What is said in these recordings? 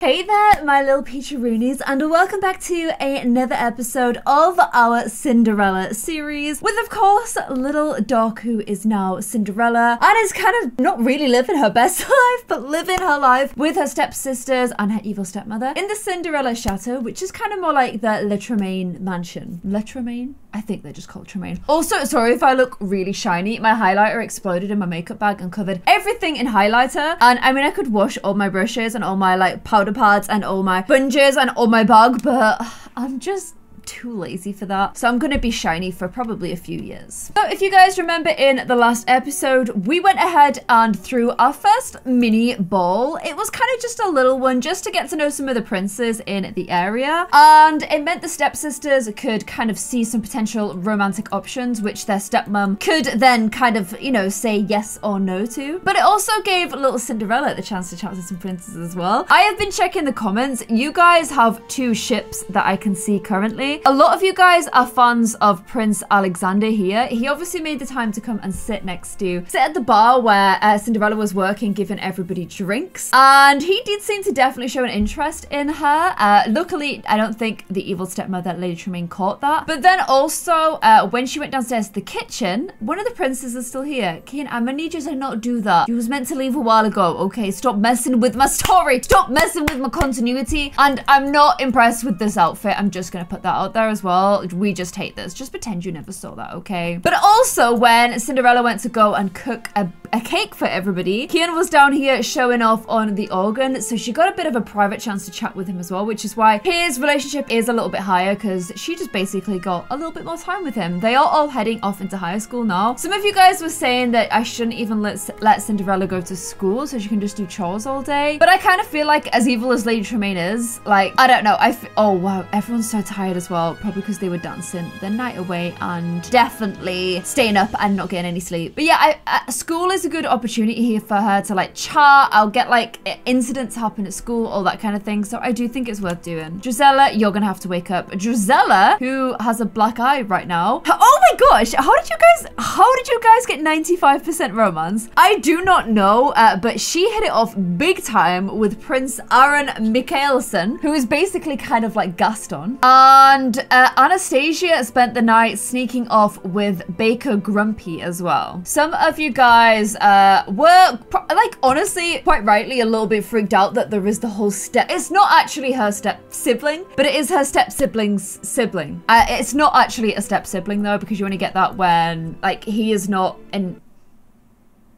Hey there, my little peacheroonies, and welcome back to another episode of our Cinderella series with, of course, little Doc, who is now Cinderella and is kind of not really living her best life, but living her life with her stepsisters and her evil stepmother in the Cinderella Chateau, which is kind of more like the Tremaine mansion. Tremaine? I think they're just called Tremaine. Also, sorry if I look really shiny. My highlighter exploded in my makeup bag and covered everything in highlighter. And I mean, I could wash all my brushes and all my like powder pads and all my sponges and all my bag, but I'm just too lazy for that. So I'm gonna be shiny for probably a few years. So if you guys remember in the last episode, we went ahead and threw our first mini ball. It was kind of just a little one just to get to know some of the princes in the area. And it meant the stepsisters could kind of see some potential romantic options, which their stepmom could then kind of, you know, say yes or no to. But it also gave little Cinderella the chance to chat to some princes as well. I have been checking the comments. You guys have two ships that I can see currently. A lot of you guys are fans of Prince Alexander here. He obviously made the time to come and sit at the bar where Cinderella was working, giving everybody drinks. And he did seem to definitely show an interest in her. Luckily, I don't think the evil stepmother, Lady Tremaine, caught that. But then also, when she went downstairs to the kitchen, one of the princes is still here. Kian, I'm gonna need you to not do that. You was meant to leave a while ago, okay? Stop messing with my story. Stop messing with my continuity. And I'm not impressed with this outfit. I'm just gonna put that out there as well. We just hate this. Just pretend you never saw that, okay? But also when Cinderella went to go and cook a cake for everybody, Kian was down here showing off on the organ, so she got a bit of a private chance to chat with him as well, which is why his relationship is a little bit higher, because she just basically got a little bit more time with him. They are all heading off into high school now. Some of you guys were saying that I shouldn't even let Cinderella go to school so she can just do chores all day, but I kind of feel like, as evil as Lady Tremaine is, like, I don't know, oh wow, everyone's so tired as well, probably because they were dancing the night away and definitely staying up and not getting any sleep. But yeah, school is a good opportunity here for her to like chat. I'll get like incidents happen at school, all that kind of thing. So I do think it's worth doing. Drizella, you're gonna have to wake up. Drizella, who has a black eye right now. Oh my gosh, how did you guys get 95% romance? I do not know, but she hit it off big time with Prince Aaron Mikaelson, who is basically kind of like Gaston. And Anastasia spent the night sneaking off with Baker Grumpy as well. Some of you guys were, like, honestly, quite rightly a little bit freaked out that there is the whole it's not actually her step-sibling, but it is her step-sibling's sibling. It's not actually a step-sibling, though, because you only get that when, like, he is not in...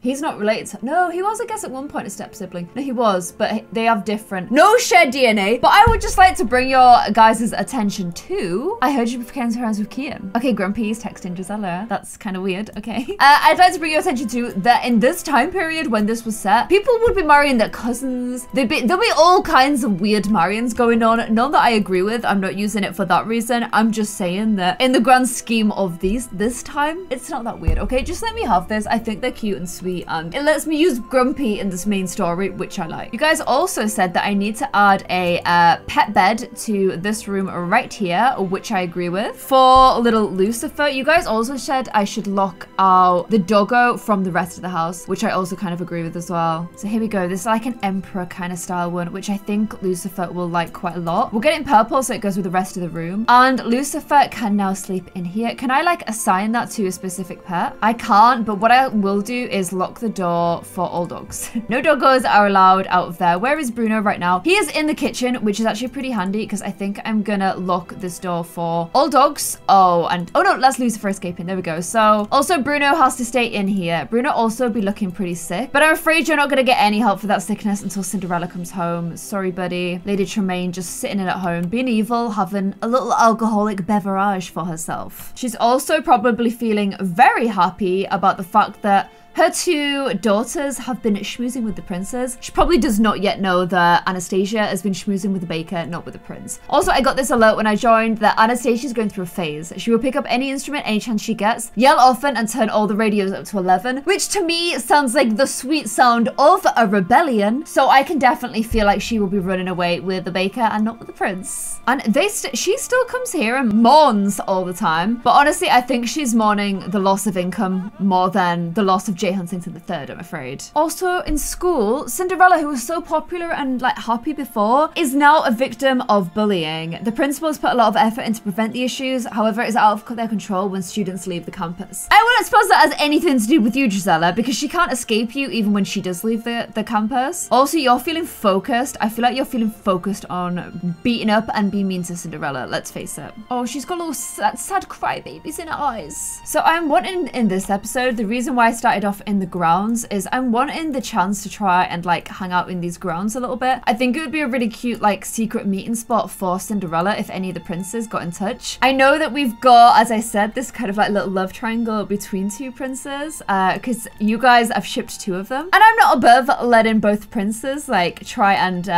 He's not related to... No, he was, I guess, at one point a step-sibling. No, he was, but they have different... No shared DNA. But I would just like to bring your guys' attention to... I heard you became friends with Kian. Okay, Grumpy's texting Drizella. That's kind of weird, okay. I'd like to bring your attention to that in this time period when this was set, people would be marrying their cousins. There'll be all kinds of weird marryings going on. None that I agree with. I'm not using it for that reason. I'm just saying that in the grand scheme of this time, it's not that weird, okay? Just let me have this. I think they're cute and sweet. And it lets me use Grumpy in this main story, which I like. You guys also said that I need to add a pet bed to this room right here, which I agree with. For little Lucifer, you guys also said I should lock out the doggo from the rest of the house, which I also kind of agree with as well. So here we go. This is like an emperor kind of style one, which I think Lucifer will like quite a lot. We'll get it in purple so it goes with the rest of the room. And Lucifer can now sleep in here. Can I like assign that to a specific pet? I can't, but what I will do is lock the door for all dogs. No doggos are allowed out of there. Where is Bruno right now? He is in the kitchen, which is actually pretty handy because I think I'm gonna lock this door for all dogs. Oh no, that's Lucifer escaping. There we go. So also Bruno has to stay in here. Bruno also be looking pretty sick, but I'm afraid you're not gonna get any help for that sickness until Cinderella comes home. Sorry, buddy. Lady Tremaine just sitting in at home, being evil, having a little alcoholic beverage for herself. She's also probably feeling very happy about the fact that her two daughters have been schmoozing with the princes. She probably does not yet know that Anastasia has been schmoozing with the baker, not with the prince. Also, I got this alert when I joined that Anastasia's going through a phase. She will pick up any instrument any chance she gets, yell often, and turn all the radios up to 11, which to me sounds like the sweet sound of a rebellion. So I can definitely feel like she will be running away with the baker and not with the prince. And she still comes here and mourns all the time. But honestly, I think she's mourning the loss of income more than the loss of James J. Huntington III, I'm afraid. Also in school, Cinderella, who was so popular and like happy before, is now a victim of bullying. The principals put a lot of effort in to prevent the issues, however, it's out of their control when students leave the campus. I wouldn't suppose that has anything to do with you, Gisela, because she can't escape you even when she does leave the campus. Also, you're feeling focused. I feel like you're feeling focused on beating up and being mean to Cinderella, let's face it. Oh, she's got little sad crybabies in her eyes. So I'm wanting in this episode, the reason why I started off in the grounds is I'm wanting the chance to try and like hang out in these grounds a little bit. I think it would be a really cute like secret meeting spot for Cinderella if any of the princes got in touch. I know that we've got, as I said, this kind of like little love triangle between two princes because you guys have shipped two of them. And I'm not above letting both princes like try and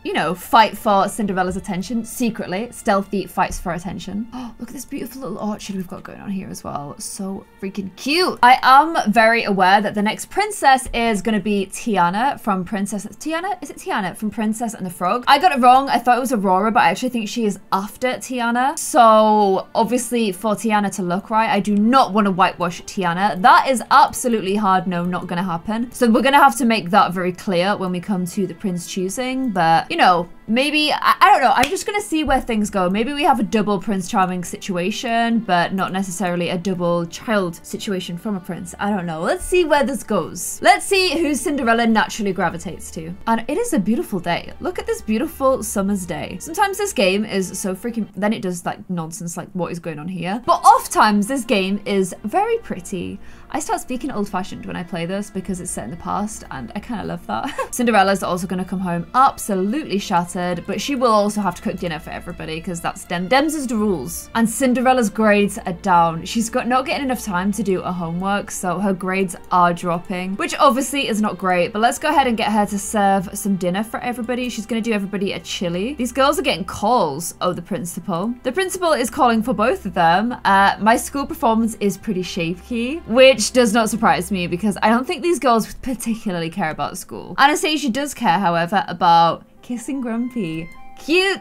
you know, fight for Cinderella's attention secretly. Stealthy fights for attention. Oh, look at this beautiful little orchard we've got going on here as well. So freaking cute. I am very aware that the next princess is going to be Tiana from Princess... Tiana? Is it Tiana from Princess and the Frog? I got it wrong. I thought it was Aurora, but I actually think she is after Tiana. So obviously for Tiana to look right, I do not want to whitewash Tiana. That is absolutely hard no, not going to happen. So we're going to have to make that very clear when we come to the prince choosing. But you know, maybe, I don't know, I'm just gonna see where things go. Maybe we have a double Prince Charming situation, but not necessarily a double child situation from a prince. I don't know. Let's see where this goes. Let's see who Cinderella naturally gravitates to. And it is a beautiful day. Look at this beautiful summer's day. Sometimes this game is so freaking, then it does like nonsense like what is going on here. But oft times this game is very pretty. I start speaking old-fashioned when I play this because it's set in the past and I kind of love that. Cinderella's also going to come home absolutely shattered, but she will also have to cook dinner for everybody because that's Dems is the rules. And Cinderella's grades are down. She's not getting enough time to do her homework, so her grades are dropping, which obviously is not great, but let's go ahead and get her to serve some dinner for everybody. She's going to do everybody a chili. These girls are getting calls. Oh, the principal. The principal is calling for both of them. My school performance is pretty shaky, which does not surprise me because I don't think these girls particularly care about school. Anastasia does care, however, about kissing Grumpy. Cute.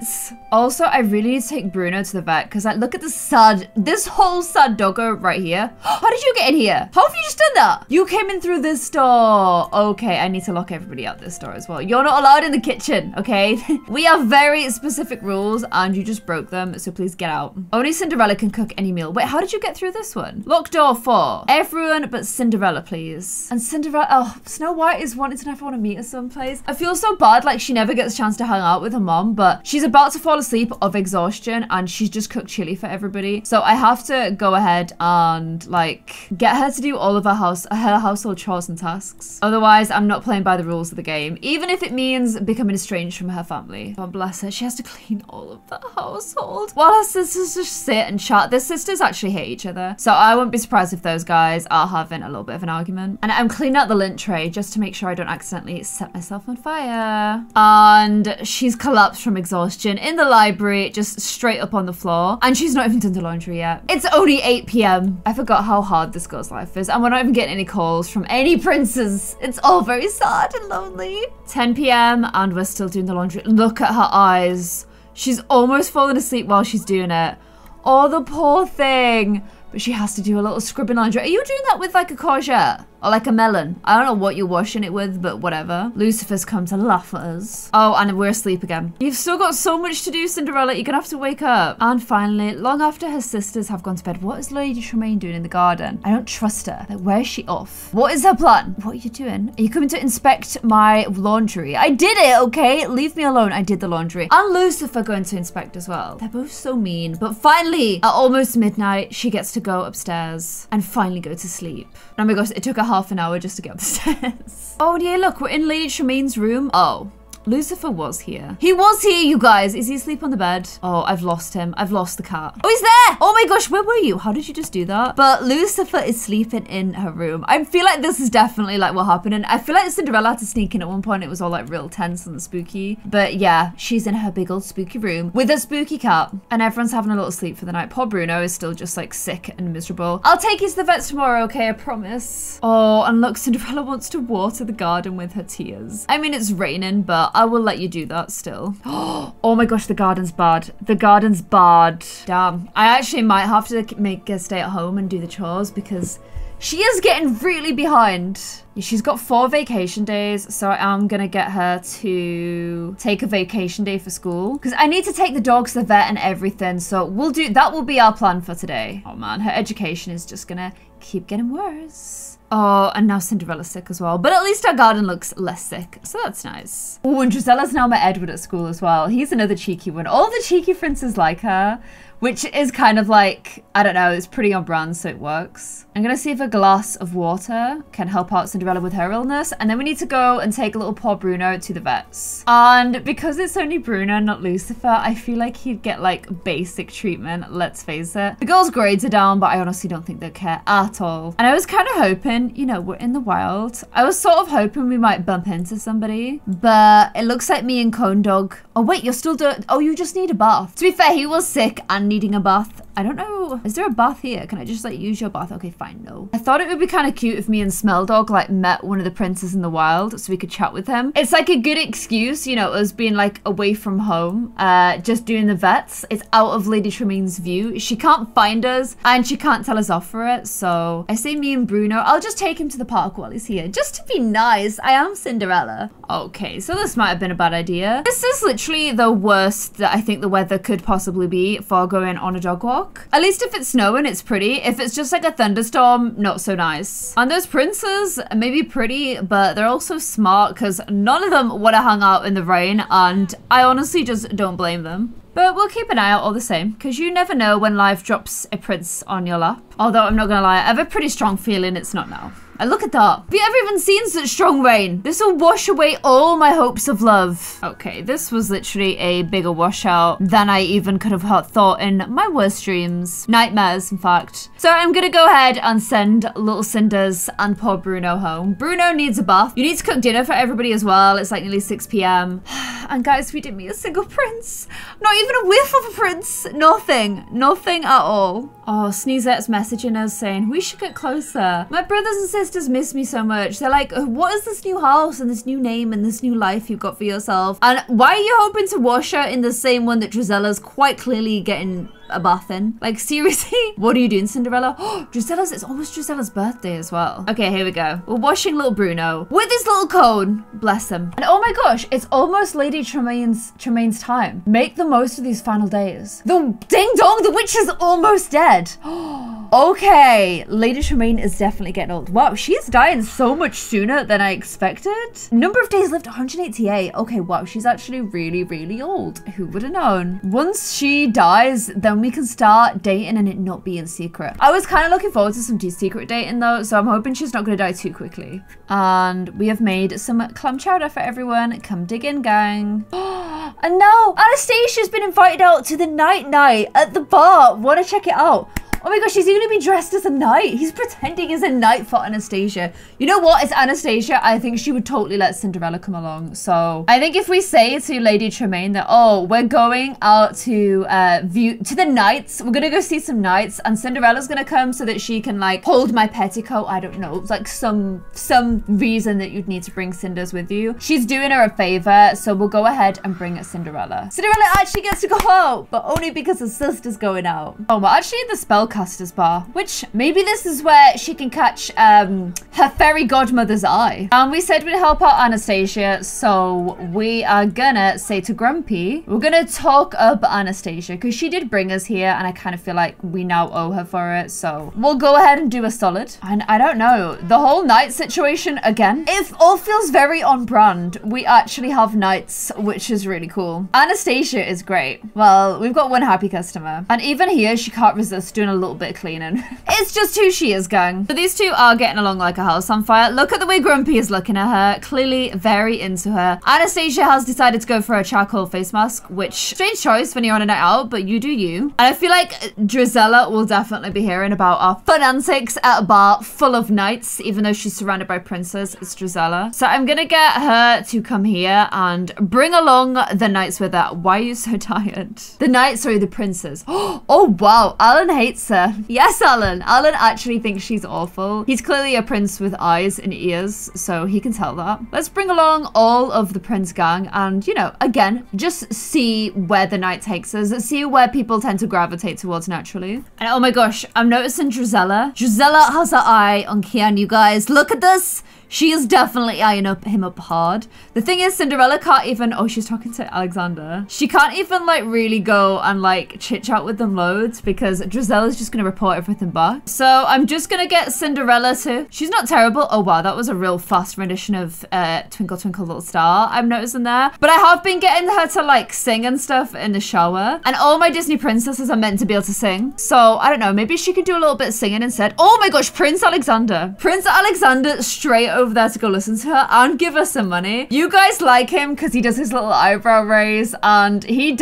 Also, I really need to take Bruno to the vet because like, look at this whole sad doggo right here. How did you get in here? How have you just done that? You came in through this door. Okay, I need to lock everybody out this door as well. You're not allowed in the kitchen, okay? We have very specific rules and you just broke them, so please get out. Only Cinderella can cook any meal. Wait, how did you get through this one? Lock door 4. Everyone but Cinderella, please. And Cinderella, oh, Snow White is wanting to never want to meet her someplace. I feel so bad, like she never gets a chance to hang out with her mom, but she's about to fall asleep of exhaustion and she's just cooked chili for everybody. So I have to go ahead and like get her to do all of her household chores and tasks. Otherwise, I'm not playing by the rules of the game, even if it means becoming estranged from her family. God bless her. She has to clean all of the household while her sisters just sit and chat. Their sisters actually hate each other. So I wouldn't be surprised if those guys are having a little bit of an argument. And I'm cleaning out the lint tray just to make sure I don't accidentally set myself on fire. And she's collapsed from exhaustion in the library, just straight up on the floor, and she's not even done the laundry yet. It's only 8 p.m. I forgot how hard this girl's life is, and we're not even getting any calls from any princes. It's all very sad and lonely. 10 p.m. and we're still doing the laundry. Look at her eyes. She's almost fallen asleep while she's doing it. Oh, the poor thing. But she has to do a little scrubbing laundry. Are you doing that with like a courgette? Or like a melon? I don't know what you're washing it with, but whatever. Lucifer's come to laugh at us. Oh, and we're asleep again. You've still got so much to do, Cinderella. You're gonna have to wake up. And finally, long after her sisters have gone to bed, what is Lady Tremaine doing in the garden? I don't trust her. Like, where is she off? What is her plan? What are you doing? Are you coming to inspect my laundry? I did it, okay? Leave me alone. I did the laundry. And Lucifer going to inspect as well. They're both so mean. But finally, at almost midnight, she gets to go upstairs and finally go to sleep. Oh my gosh, it took her half an hour just to get up the stairs. Oh yeah, look, we're in Lady Tremaine's room. Oh, Lucifer was here. He was here, you guys. Is he asleep on the bed? Oh, I've lost him. I've lost the cat. Oh, he's there. Oh my gosh, where were you? How did you just do that? But Lucifer is sleeping in her room. I feel like this is definitely like what happened. And I feel like Cinderella had to sneak in at one point. It was all like real tense and spooky. But yeah, she's in her big old spooky room with a spooky cat. And everyone's having a little sleep for the night. Poor Bruno is still just like sick and miserable. I'll take you to the vet tomorrow, okay? I promise. Oh, and look, Cinderella wants to water the garden with her tears. I mean, it's raining, but I will let you do that still. Oh my gosh, the garden's bad. The garden's bad. Damn. I actually might have to make a stay at home and do the chores because She is getting really behind. She's got 4 vacation days, so I'm gonna get her to take a vacation day for school because I need to take the dogs to the vet and everything. So that will be our plan for today. Oh man, her education is just gonna keep getting worse. Oh, and now Cinderella's sick as well. But at least our garden looks less sick, so that's nice. Oh, and Drizella's now met Edward at school as well. He's another cheeky one. All the cheeky princes like her, which is kind of like, I don't know, it's pretty on brand, so it works. I'm gonna see if a glass of water can help out Cinderella with her illness, and then we need to go and take little poor Bruno to the vets. And because it's only Bruno, not Lucifer, I feel like he'd get like basic treatment, let's face it. The girls' grades are down, but I honestly don't think they'll care at all. And I was kind of hoping, you know, we're in the wild. I was sort of hoping we might bump into somebody, but it looks like me and Cone Dog. Oh wait, you're still doing, oh, you just need a bath. To be fair, he was sick and needing a bath. I don't know, is there a bath here? Can I just like use your bath? Okay, fine, no. I thought it would be kind of cute if me and Smell Dog like met one of the princes in the wild so we could chat with him. It's like a good excuse, you know, us being like away from home, just doing the vets. It's out of Lady Tremaine's view. She can't find us and she can't tell us off for it. So I say me and Bruno, I'll just take him to the park while he's here, just to be nice. I am Cinderella. Okay, so this might have been a bad idea. This is literally the worst that I think the weather could possibly be for going on a dog walk. At least if it's snowing, it's pretty. If it's just like a thunderstorm, not so nice. And those princes may be pretty, but they're also smart because none of them would have hung out in the rain, and I honestly just don't blame them. But we'll keep an eye out all the same, because you never know when life drops a prince on your lap. Although I'm not gonna lie, I have a pretty strong feeling it's not now. And look at that. Have you ever even seen such strong rain? This will wash away all my hopes of love. Okay, this was literally a bigger washout than I even could have thought in my worst dreams. Nightmares, in fact. So I'm gonna go ahead and send little Cinders and poor Bruno home. Bruno needs a bath. You need to cook dinner for everybody as well. It's like nearly 6 p.m. And guys, we didn't meet a single prince. Not even a whiff of a prince. Nothing. Nothing at all. Oh, Sneezette's messaging us saying, we should get closer. My brothers and sisters miss me so much. They're like, what is this new house and this new name and this new life you've got for yourself? And why are you hoping to wash her in the same one that Drizella's quite clearly getting a bath in? Like, seriously? What are you doing, Cinderella? Oh, it's almost Drizella's birthday as well. Okay, here we go. We're washing little Bruno with his little cone. Bless him. And oh my gosh, it's almost Lady Tremaine's time. Make the most of these final days. The ding dong, the witch is almost dead. Okay, Lady Tremaine is definitely getting old. Wow, she's dying so much sooner than I expected. Number of days lived, 188. Okay, wow, she's actually really, really old. Who would have known? Once she dies, then we can start dating and it not be in secret. I was kind of looking forward to some secret dating though, so I'm hoping she's not going to die too quickly. And we have made some clam chowder for everyone. Come dig in, gang. And now Anastasia's been invited out to the night at the bar. Want to check it out? Oh my gosh, he's going to be dressed as a knight. He's pretending he's a knight for Anastasia. You know what? It's Anastasia. I think she would totally let Cinderella come along. So I think if we say to Lady Tremaine that, oh, we're going out to to the knights. We're going to go see some knights. And Cinderella's going to come so that she can like hold my petticoat. I don't know. It's like some reason that you'd need to bring Cinders with you. She's doing her a favor. So we'll go ahead and bring Cinderella. Cinderella actually gets to go out, but only because her sister's going out. Oh, we're actually at the spellcaster's bar, which maybe this is where she can catch her fairy godmother's eye. And we said we'd help out Anastasia, so we are gonna say to Grumpy, we're gonna talk up Anastasia because she did bring us here and I kind of feel like we now owe her for it, so we'll go ahead and do a solid. And I don't know, the whole night situation again, it all feels very on brand. We actually have nights, which is really cool. Anastasia is great. Well, we've got one happy customer, and even here she can't resist doing a little bit of cleaning. It's just who she is, gang. So these two are getting along like a house on fire. Look at the way Grumpy is looking at her, clearly very into her. Anastasia has decided to go for a charcoal face mask, which strange choice when you're on a night out, but you do you. And I feel like Drizella will definitely be hearing about our fun antics at a bar full of knights, even though she's surrounded by princes. It's Drizella. So I'm gonna get her to come here and bring along the knights with her. Why are you so tired? The knights, sorry, the princes. Oh wow, Alan hates hates her. Yes, Alan. Alan actually thinks she's awful. He's clearly a prince with eyes and ears, so he can tell that. Let's bring along all of the prince gang and, you know, again, just see where the night takes us. See where people tend to gravitate towards naturally. And oh my gosh, I'm noticing Drizella. Drizella has her eye on Kian, you guys. Look at this. She is definitely eyeing him up hard. The thing is, Cinderella can't even... Oh, she's talking to Alexander. She can't even, like, really go and, like, chit-chat with them loads because Drizella's just going to report everything back. So I'm just going to get Cinderella to... She's not terrible. Oh, wow. That was a real fast rendition of Twinkle Twinkle Little Star I'm noticing there. But I have been getting her to, like, sing and stuff in the shower. And all my Disney princesses are meant to be able to sing. So, I don't know. Maybe she could do a little bit of singing instead. Oh, my gosh. Prince Alexander. Prince Alexander straight over there to go listen to her and give her some money. You guys like him because he does his little eyebrow raise and he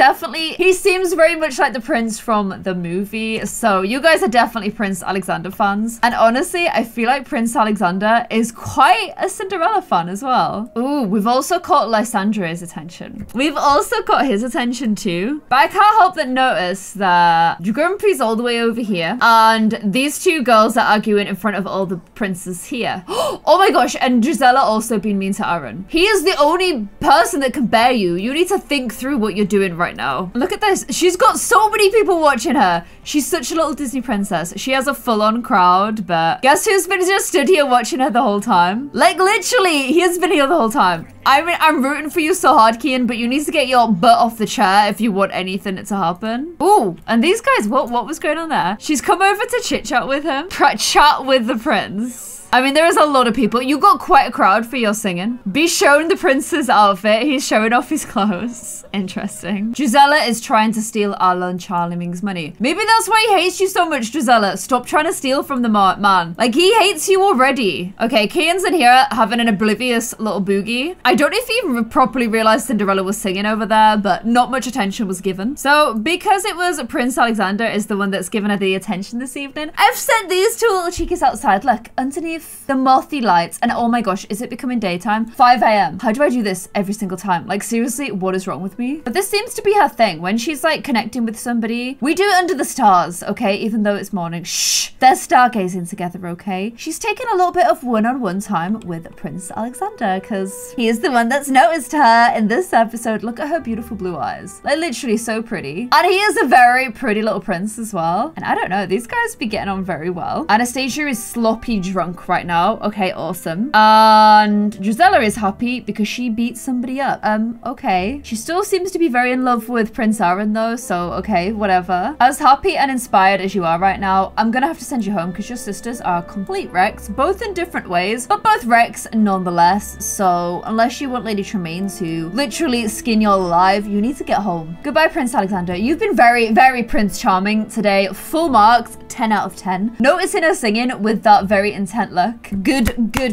seems very much like the prince from the movie. So you guys are definitely Prince Alexander fans. And honestly, I feel like Prince Alexander is quite a Cinderella fan as well. Ooh, we've also caught Lysandra's attention. We've also got his attention too. But I can't help but notice that Grumpy's all the way over here and these two girls are arguing in front of all the princes here. Oh my gosh, and Drizella also being mean to Aaron. He is the only person that can bear you. You need to think through what you're doing right now. Look at this. She's got so many people watching her. She's such a little Disney princess. She has a full-on crowd, but guess who's been just stood here watching her the whole time? Like, literally, he has been here the whole time. I mean, I'm rooting for you so hard, Kian, but you need to get your butt off the chair if you want anything to happen. Ooh, and these guys, what was going on there? She's come over to chit-chat with him. Chat with the prince. I mean, there is a lot of people. You got quite a crowd for your singing. Be shown the prince's outfit. He's showing off his clothes. Interesting. Drizella is trying to steal Alan Charming's money. Maybe that's why he hates you so much, Drizella. Stop trying to steal from the man. Like, he hates you already. Okay, Kian's in here having an oblivious little boogie. I don't know if he even properly realized Cinderella was singing over there, but not much attention was given. So, because it was Prince Alexander is the one that's given her the attention this evening, I've sent these two little cheekies outside. Look, underneath the mothy lights, and oh my gosh, is it becoming daytime? 5 a.m. How do I do this every single time? Like, seriously, what is wrong with me? But this seems to be her thing. When she's like connecting with somebody, we do it under the stars, okay? Even though it's morning. Shh, they're stargazing together, okay? She's taking a little bit of one-on-one time with Prince Alexander because he is the one that's noticed her in this episode. Look at her beautiful blue eyes. Like, literally so pretty. And he is a very pretty little prince as well. And I don't know, these guys be getting on very well. Anastasia is sloppy drunk right now. Okay, awesome. And Drizella is happy because she beat somebody up. Okay. She still seems to be very in love with Prince Aaron though, so okay, whatever. As happy and inspired as you are right now, I'm gonna have to send you home because your sisters are complete wrecks, both in different ways, but both wrecks nonetheless. So unless you want Lady Tremaine to literally skin you alive, you need to get home. Goodbye, Prince Alexander. You've been very, very Prince Charming today. Full marks, 10 out of 10. Noticing her singing with that very intent look. Good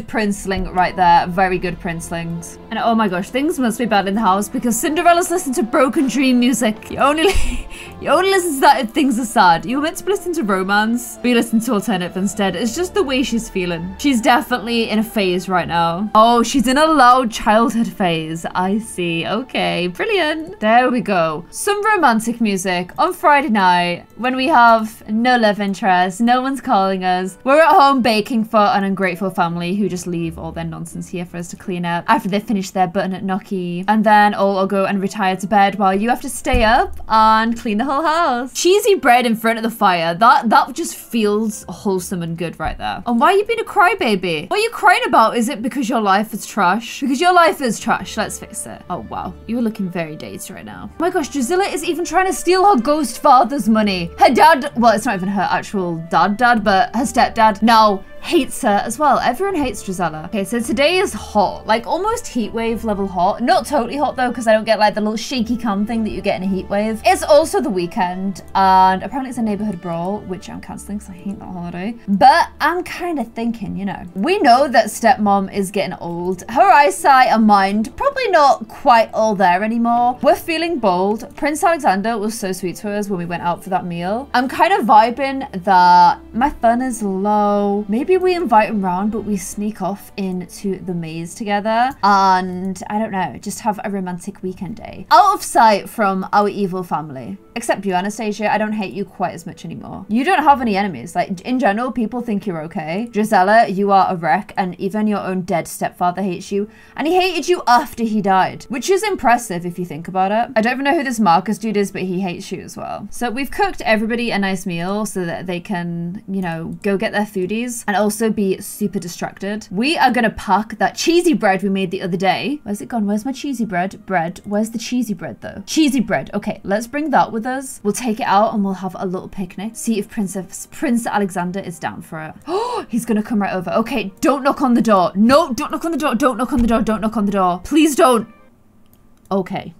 princeling right there. Very good princelings. And oh my gosh, things must be bad in the house because Cinderella's listening to Broken Dream music. You only listen to that if things are sad. You were meant to listen to romance, but you listen to alternative instead. It's just the way she's feeling. She's definitely in a phase right now. Oh, she's in a loud childhood phase. I see. Okay, brilliant. There we go. Some romantic music on Friday night when we have no love interest, no one's calling us. We're at home baking for an ungrateful family who just leave all their nonsense here for us to clean up after they finish their butternut gnocchi, and then all will go and retire to bed while you have to stay up and clean the whole house. Cheesy bread in front of the fire. That just feels wholesome and good right there. And why are you being a crybaby? What are you crying about? Is it because your life is trash? Because your life is trash, let's face it. Oh wow, you're looking very dazed right now. Oh my gosh, Drizella is even trying to steal her ghost father's money. Her dad, well, it's not even her actual dad, but her stepdad now hates her as well. Everyone hates Drizella. Okay, so today is hot, like almost heat wave level hot. Not totally hot though, because I don't get like the little shaky cam thing that you get in a heat wave. It's also the weekend, and apparently it's a neighborhood brawl, which I'm canceling because I hate that holiday. But I'm kind of thinking, you know, we know that stepmom is getting old. Her eyesight and mind probably not quite all there anymore. We're feeling bold. Prince Alexander was so sweet to us when we went out for that meal. I'm kind of vibing that my fun is low. Maybe we invite him round, but we sneak off into the maze together and I don't know, just have a romantic weekend day. Out of sight from our evil family. Except you, Anastasia, I don't hate you quite as much anymore. You don't have any enemies. Like, in general, people think you're okay. Gisela, you are a wreck, and even your own dead stepfather hates you. And he hated you after he died, which is impressive if you think about it. I don't even know who this Marcus dude is, but he hates you as well. So we've cooked everybody a nice meal so that they can, you know, go get their foodies and also be super distracted. We are gonna pack that cheesy bread we made the other day. Where's it gone? Where's my cheesy bread? Where's the cheesy bread though? Cheesy bread. Okay, let's bring that with us. We'll take it out and we'll have a little picnic. See if Prince Alexander is down for it. Oh, he's gonna come right over. Okay, don't knock on the door. No, don't knock on the door. Don't knock on the door. Don't knock on the door. Please don't. Okay,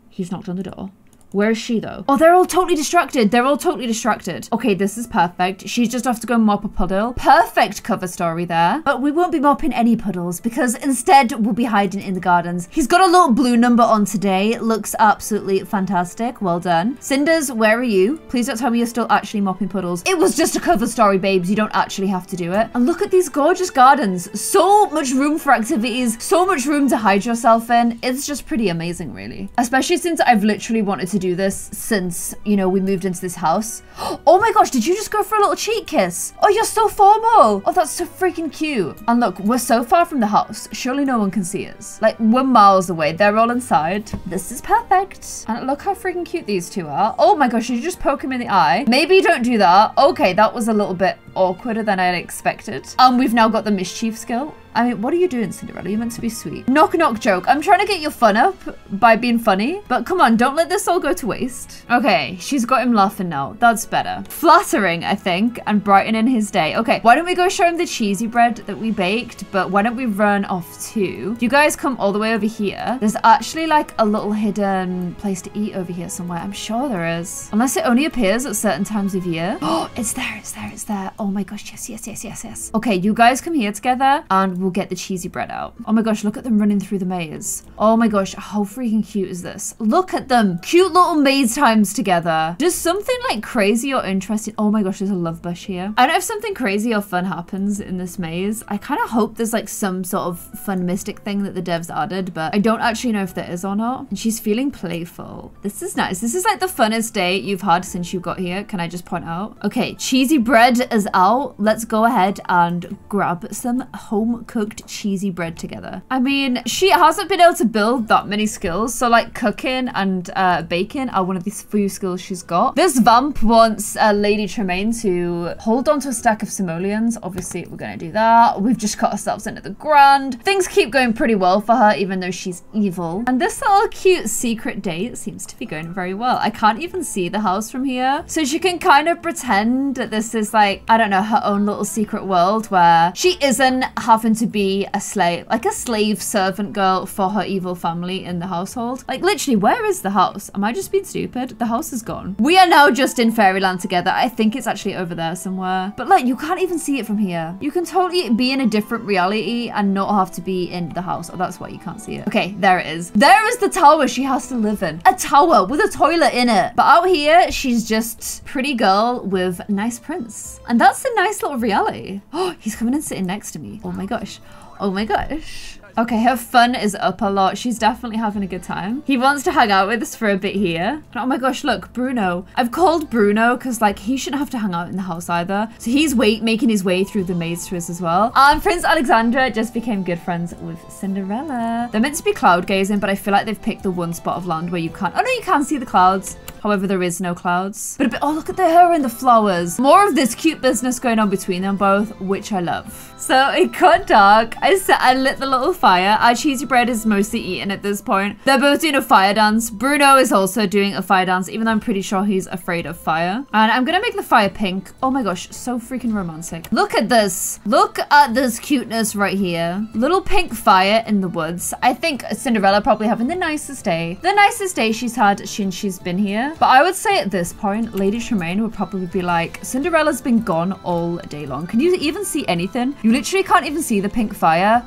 he's knocked on the door. Where is she though? Oh, they're all totally distracted. They're all totally distracted. Okay, this is perfect. She's just off to go mop a puddle. Perfect cover story there. But we won't be mopping any puddles because instead we'll be hiding in the gardens. He's got a little blue number on today. It looks absolutely fantastic. Well done. Cinders, where are you? Please don't tell me you're still actually mopping puddles. It was just a cover story, babes. You don't actually have to do it. And look at these gorgeous gardens. So much room for activities. So much room to hide yourself in. It's just pretty amazing, really. Especially since I've literally wanted to do this since, you know, we moved into this house. Oh my gosh, did you just go for a little cheek kiss? Oh, you're so formal. Oh, that's so freaking cute. And look, we're so far from the house. Surely no one can see us. Like, we're miles away. They're all inside. This is perfect. And look how freaking cute these two are. Oh my gosh, did you just poke him in the eye? Maybe don't do that. Okay, that was a little bit awkwarder than I expected. And we've now got the mischief skill. I mean, what are you doing, Cinderella? You're meant to be sweet. Knock, knock joke. I'm trying to get your fun up by being funny, but come on, don't let this all go to waste. Okay, she's got him laughing now. That's better. Flattering, I think, and brightening his day. Okay, why don't we go show him the cheesy bread that we baked, but why don't we run off too? You guys come all the way over here. There's actually like a little hidden place to eat over here somewhere. I'm sure there is. Unless it only appears at certain times of year. Oh, it's there, it's there, it's there. Oh my gosh, yes, yes, yes, yes, yes. Okay, you guys come here together and we'll get the cheesy bread out. Oh my gosh, look at them running through the maze. Oh my gosh, how freaking cute is this? Look at them. Cute little maze times together. Does something like crazy or interesting? Oh my gosh, there's a love bush here. I don't know if something crazy or fun happens in this maze. I kind of hope there's like some sort of fun mystic thing that the devs added, but I don't actually know if there is or not. And she's feeling playful. This is nice. This is like the funnest day you've had since you got here. Can I just point out? Okay, cheesy bread is out. Let's go ahead and grab some home-cooked cheesy bread together. I mean, she hasn't been able to build that many skills, so like cooking and baking are one of these few skills she's got. This vamp wants Lady Tremaine to hold on to a stack of simoleons. Obviously, we're gonna do that. We've just got ourselves into the grand. Things keep going pretty well for her, even though she's evil. And this little cute secret date seems to be going very well. I can't even see the house from here, so she can kind of pretend that this is like, I don't know, her own little secret world where she isn't having to be a slave, like a slave servant girl for her evil family in the household. Like literally, where is the house? Am I just being stupid? The house is gone. We are now just in fairyland together. I think it's actually over there somewhere. But like, you can't even see it from here. You can totally be in a different reality and not have to be in the house. Oh, that's why you can't see it. Okay, there it is. There is the tower she has to live in. A tower with a toilet in it. But out here, she's just pretty girl with nice prince. And that's a nice little reality. Oh, he's coming and sitting next to me. Oh my gosh. Oh my gosh. Okay, her fun is up a lot. She's definitely having a good time. He wants to hang out with us for a bit here. Oh my gosh, look, Bruno. I've called Bruno because like he shouldn't have to hang out in the house either. So he's making his way through the maze to us as well. And Prince Alexander just became good friends with Cinderella. They're meant to be cloud gazing, but I feel like they've picked the one spot of land where you can't. Oh no, you can see the clouds. However, there is no clouds. But oh, look at her and the flowers. More of this cute business going on between them both, which I love. So it got dark. I lit the little fire. Our cheesy bread is mostly eaten at this point. They're both doing a fire dance. Bruno is also doing a fire dance, even though I'm pretty sure he's afraid of fire. And I'm gonna make the fire pink. Oh my gosh, so freaking romantic. Look at this. Look at this cuteness right here. Little pink fire in the woods. I think Cinderella probably having the nicest day. The nicest day she's had since she's been here. But I would say at this point, Lady Tremaine would probably be like, Cinderella's been gone all day long. Can you even see anything? You literally can't even see the pink fire.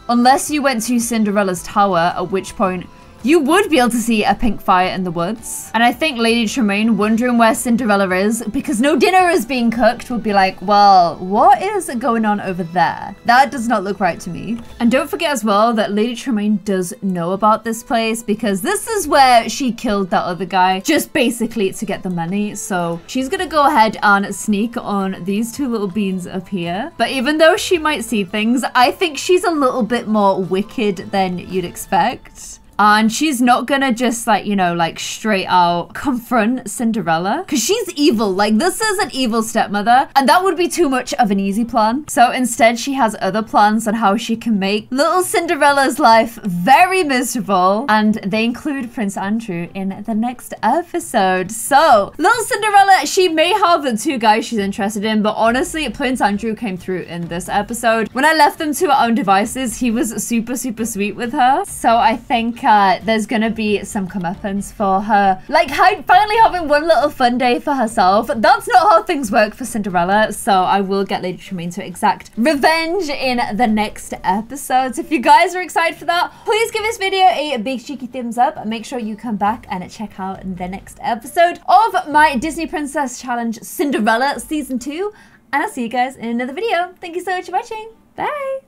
Unless you went to Cinderella's tower, at which point you would be able to see a pink fire in the woods. And I think Lady Tremaine wondering where Cinderella is because no dinner is being cooked would be like, well, what is going on over there? That does not look right to me. And don't forget as well that Lady Tremaine does know about this place because this is where she killed that other guy just basically to get the money. So she's gonna go ahead and sneak on these two little beans up here. But even though she might see things, I think she's a little bit more wicked than you'd expect. And she's not gonna just like, you know, like straight out confront Cinderella because she's evil. Like this is an evil stepmother and that would be too much of an easy plan. So instead she has other plans on how she can make little Cinderella's life very miserable. And they include Prince Andrew in the next episode. So little Cinderella, she may have the two guys she's interested in, but honestly, Prince Andrew came through in this episode. When I left them to her own devices, he was super, super sweet with her. So I think there's gonna be some comeuppance for her. Like finally having one little fun day for herself. That's not how things work for Cinderella. So I will get Lady Tremaine to exact revenge in the next episodes. If you guys are excited for that, please give this video a big cheeky thumbs up and make sure you come back and check out the next episode of my Disney Princess Challenge Cinderella Season 2. And I'll see you guys in another video. Thank you so much for watching. Bye.